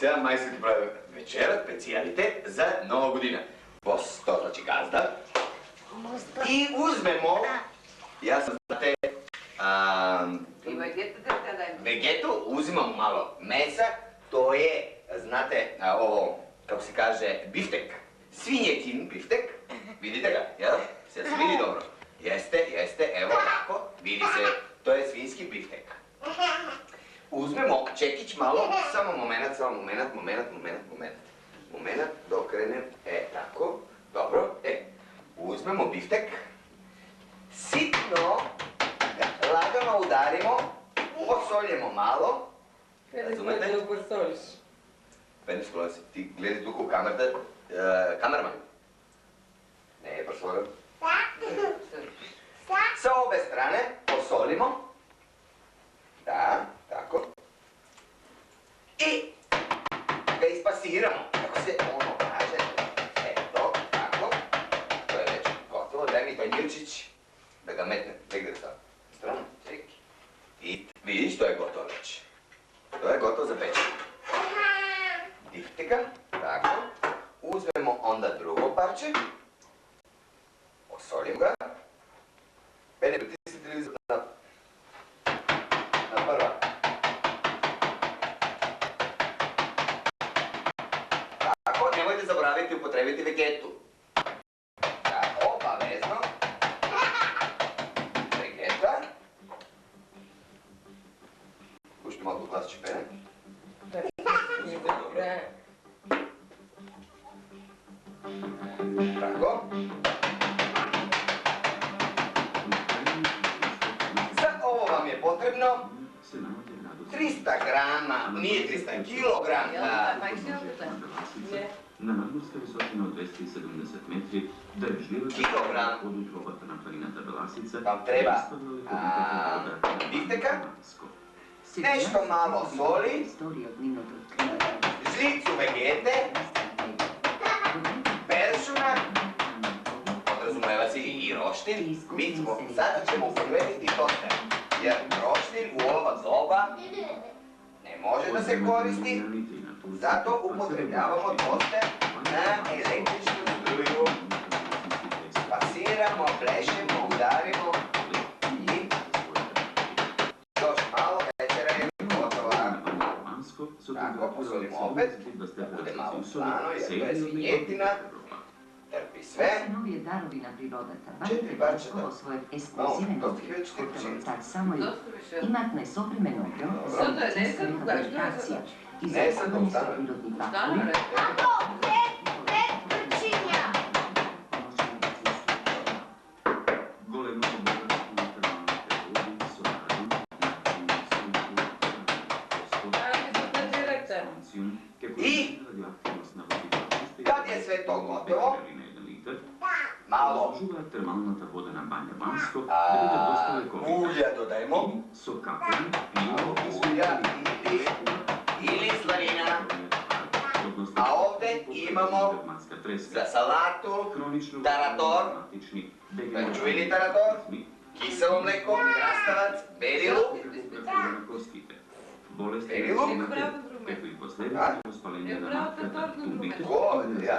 Сега мајстор ќе прави вечера, специјалитет за нова година. Постоточи газда. И узмемо, јас знате, И вегето, узимам мало меса, тоа е, знате, ово, како се каже, бифтек. Свињетин бифтек, видите га, јел? Се види добро. Јесте, ево тако, види се, тоа е свински бифтек. Узмемо чекич мало, само момент, да окренем, тако, добро, узмемо бифтек, ситно, лагано ударимо, посолимо мало, разумете? Да посолиш. Пенес, ти гледай тука у камерата, камерман. Не е посолен. Sa obe strane posolimo. Da, tako. I ga ispasiramo, kako se ono kaže. Eto, tako. To je već gotovo. Daj mi tanjirčić da ga metnem negde sa stranu. Čeki. I vidiš, to je gotovo već. To je gotovo za pečenje. Dište ga, tako. Uzmemo onda drugo parče. Osolim ga. Bene, pritisni televizor na prva. Tako, nemojte zaboraviti upotrebiti vegetu. Obavezno. Vegeta. Pušti malo klasići pene. Tako. Je potrebno 300 grama, nije 300, kilogram. Na nadmorskoj visotini od 270 metri, kilogram vam treba bifteka, nešto malo soli, žlicu vegete, peršuna, podrazumeva se i roštilj. Sada ćemo upotrebiti toster. Jer roštilj u ova doba ne može da se koristi, zato upotrebljavamo toster na električnu struju. Pasiramo, plešemo, udarimo i još malo, večera je gotova. Tako, posolimo opet, da bude malo slano jer to je svinjetina. Trpi sve. 4 parčeta. Malo, to ti već ti počiniti. Имат несопремено објав за комуникација и за Не sad природни фактори. I kad je sve to gotovo, malo ulja dodajemo, malo ulja ili slanina, a ovde imamo za salatu tarator, čuveni tarator, kiselo mleko, krastavac, beli luk, beli luk, како и последното спаление на мафията, Ko? Ja.